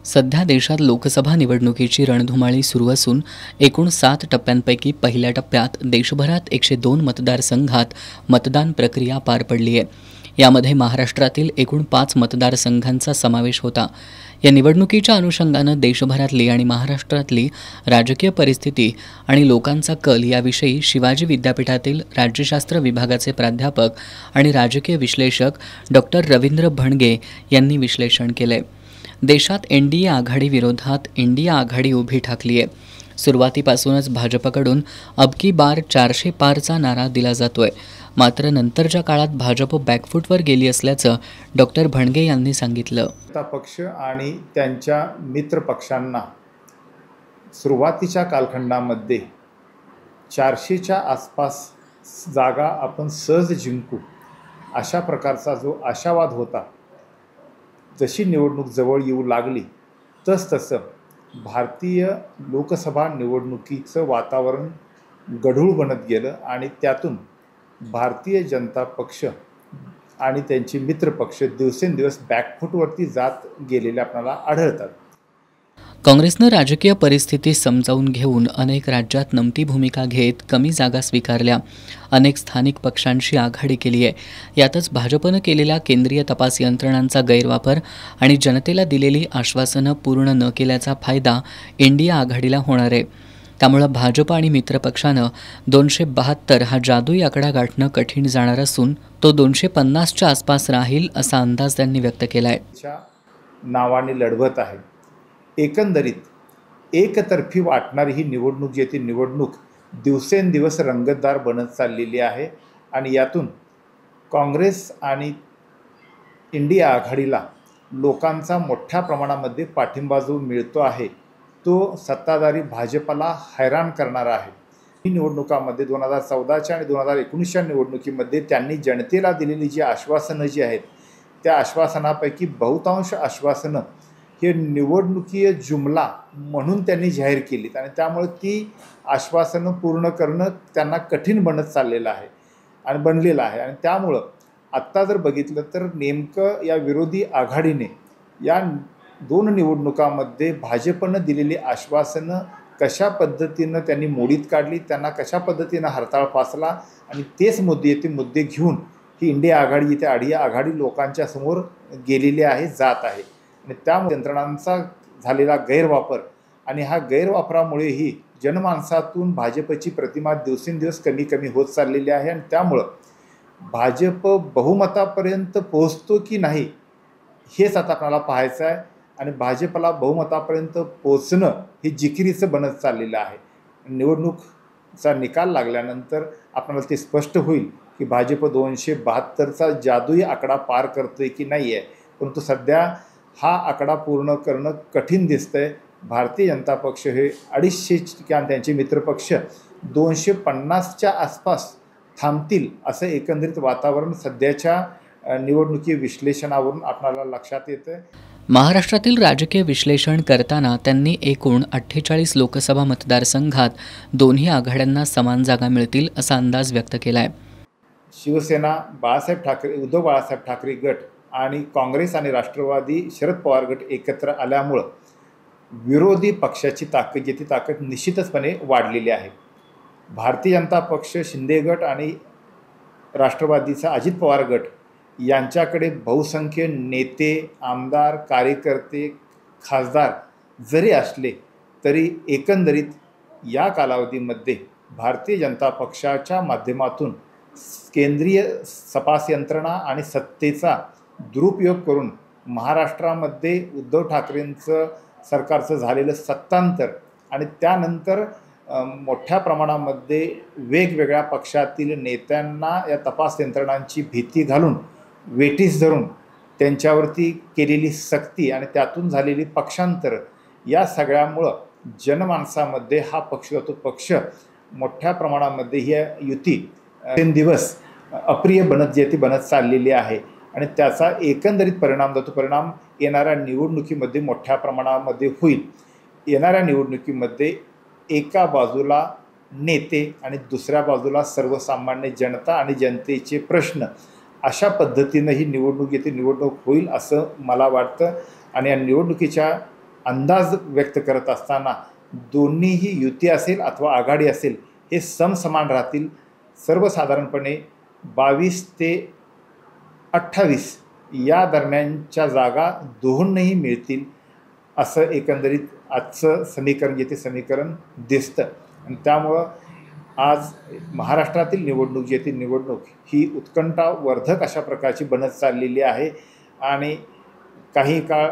सध्या देशात लोकसभा निवडणुकीची रणधुमाळी सुरू असून एकूण 7 टप्प्यांपैकी पहिल्या टप्प्यात देशभरात 102 मतदारसंघात मतदान प्रक्रिया पार पडली आहे. यामध्ये महाराष्ट्रातील एकूण 5 मतदारसंघांचा समावेश होता. या निवडणुकीच्या अनुषंगानं देशभरातली आणि महाराष्ट्रातली राजकीय परिस्थिती आणि लोकांचा कल याविषयी शिवाजी विद्यापीठातील राज्यशास्त्र विभागाचे प्राध्यापक आणि राजकीय विश्लेषक डॉक्टर रवींद्र भणगे यांनी विश्लेषण केले. देशात एनडीए आघाडी विरोधात इंडिया आघाडी उभी ठाकली आहे. सुरुवातीपासूनच भाजपकडून अब की बार 400 पारचा नारा दिला जातोय. मात्र नंतरच्या काळात भाजप बॅकफूटवर गेली असल्याचं डॉक्टर भणगे यांनी सांगितलं. पक्ष आणि त्यांच्या मित्र पक्षांना सुरुवातीच्या कालखंडामध्ये 400च्या आसपास जागा आपण सहज जिंकू अशा प्रकारचा जो आशावाद होता, जशी निवडणूक जवळ येऊ लागली तसतसं भारतीय लोकसभा निवडणुकीचं वातावरण गढूळ बनत गेलं आणि त्यातून भारतीय जनता पक्ष आणि त्यांचे मित्र पक्ष दिवसेंदिवस बॅकफूटवरती जात गेलेले आपल्याला आढळतात. काँग्रेसनं राजकीय परिस्थिती समजावून घेऊन अनेक राज्यात नमती भूमिका घेत कमी जागा स्वीकारल्या. अनेक स्थानिक पक्षांशी आघाडी केली आहे. यातच भाजपनं केलेल्या केंद्रीय तपास यंत्रणांचा गैरवापर आणि जनतेला दिलेली आश्वासनं पूर्ण न केल्याचा फायदा इंडिया आघाडीला होणार आहे. त्यामुळं भाजप आणि मित्रपक्षानं 272 हा जादुई आकडा गाठणं कठीण जाणार असून तो 250च्या आसपास राहील असा अंदाज त्यांनी व्यक्त केला आहे. नावाने लढवत आहे. एकंदरीत एकतर्फी वाटणारी ही निवडणूक जी ती निवडणूक दिवसेंदिवस रंगतदार बनत चाललेली आहे आणि यातून काँग्रेस आणि इंडिया आघाडीला लोकांचा मोठ्या प्रमाणामध्ये पाठिंबा जो मिळतो आहे तो सत्ताधारी भाजपला हैराण करणारा आहे. ही निवडणुकामध्ये 2014च्या आणि 2019च्या निवडणुकीमध्ये त्यांनी जनतेला दिलेली जी आश्वासनं जी आहेत त्या आश्वासनापैकी बहुतांश आश्वासनं हे निवडणुकीय जुमला म्हणून त्यांनी जाहीर केलीत आणि त्यामुळे ती आश्वासनं पूर्ण करणं त्यांना कठीण बनत चाललेलं आहे आणि बनलेलं आहे. आणि त्यामुळं आत्ता जर बघितलं तर नेमकं या विरोधी आघाडीने या 2 निवडणुकांमध्ये भाजपनं दिलेली आश्वासनं कशा पद्धतीनं त्यांनी मोडीत काढली, त्यांना कशा पद्धतीनं हरताळ फासला आणि तेच मुद्दे घेऊन ही इंडिया आघाडी इथे आघाडी लोकांच्या समोर गेलेली आहे, जात आहे. आणि त्या यंत्रणांचा झालेला गैरवापर आणि ह्या गैरवापरामुळेही जनमानसातून भाजपची प्रतिमा दिवसेंदिवस कमी होत चाललेली आहे आणि त्यामुळं भाजप बहुमतापर्यंत पोहोचतो की नाही हेच आता आपल्याला पाहायचं आहे. आणि भाजपला बहुमतापर्यंत पोचणं हे जिकिरीचं बनत चाललेलं आहे. निवडणूकचा निकाल लागल्यानंतर आपल्याला ते स्पष्ट होईल की भाजप 272चा जादुई आकडा पार करतोय की नाही आहे. परंतु सध्या हा आकडा पूर्ण करणं कठीण दिसतंय. भारतीय जनता पक्ष हे 250 किंवा त्यांचे मित्रपक्ष 250च्या आसपास थांबतील असं एकंदरीत वातावरण सध्याच्या निवडणुकी विश्लेषणावरून आपल्याला लक्षात येतं. महाराष्ट्रातील राजकीय विश्लेषण करताना त्यांनी एकूण 48 लोकसभा मतदारसंघात दोन्ही आघाड्यांना समान जागा मिळतील असा अंदाज व्यक्त केला आहे. शिवसेना उद्धव बाळासाहेब ठाकरे गट आणि काँग्रेस आणि राष्ट्रवादी शरद पवार गट एकत्र आल्यामुळं विरोधी पक्षाची ताकद निश्चितचपणे वाढलेली आहे. भारतीय जनता पक्ष शिंदे गट आणि राष्ट्रवादीचा अजित पवार गट यांच्याकडे बहुसंख्य नेते, आमदार, कार्यकर्ते, खासदार जरी असले तरी एकंदरीत या कालावधीमध्ये भारतीय जनता पक्षाच्या माध्यमातून केंद्रीय तपास यंत्रणा आणि सत्तेचा दुरुपयोग करून महाराष्ट्रामध्ये उद्धव ठाकरेंचं सरकारचं झालेलं सत्तांतर आणि त्यानंतर मोठ्या प्रमाणामध्ये वेगवेगळ्या पक्षातील नेत्यांना या तपास यंत्रणांची भीती घालून वेठीस धरून त्यांच्यावरती केलेली सक्ती आणि त्यातून झालेली पक्षांतर या सगळ्यामुळं जनमानसामध्ये हा पक्ष मोठ्या प्रमाणामध्ये ही युती दिवस अप्रिय बनत चाललेली आहे आणि त्याचा एकंदरीत परिणाम येणाऱ्या निवडणुकीमध्ये मोठ्या प्रमाणामध्ये होईल. येणाऱ्या निवडणुकीमध्ये एका बाजूला नेते आणि दुसऱ्या बाजूला सर्वसामान्य जनता आणि जनतेचे प्रश्न अशा पद्धतीनं ही निवडणूक होईल असं मला वाटतं. आणि या निवडणुकीच्या अंदाज व्यक्त करत असताना दोन्हीही युती असेल अथवा आघाडी असेल हे समसमान राहतील. सर्वसाधारणपणे 22 ते 28 या दरम्यानच्या जागा दोहोंनाही मिळतील असं एकंदरीत आजचं समीकरण जे ते समीकरण दिसतं. आणि त्यामुळं आज महाराष्ट्रातील निवडणूक जी ती निवडणूक ही उत्कंठावर्धक अशा प्रकारची बनत चाललेली आहे. आणि काही काळ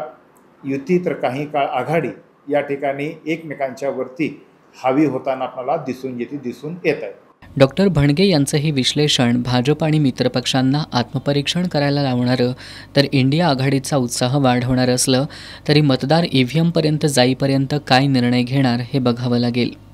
युती तर काही काळ आघाडी या ठिकाणी एकमेकांच्या वरती हावी होताना आपल्याला दिसून येत आहे. डॉक्टर भणगे यांचं हे विश्लेषण भाजप आणि मित्रपक्षांना आत्मपरीक्षण करायला लावणारं, तर इंडिया आघाडीचा उत्साह वाढवणारं असलं तरी मतदार EVM पर्यंत जाईपर्यंत काय निर्णय घेणार हे बघावं लागेल.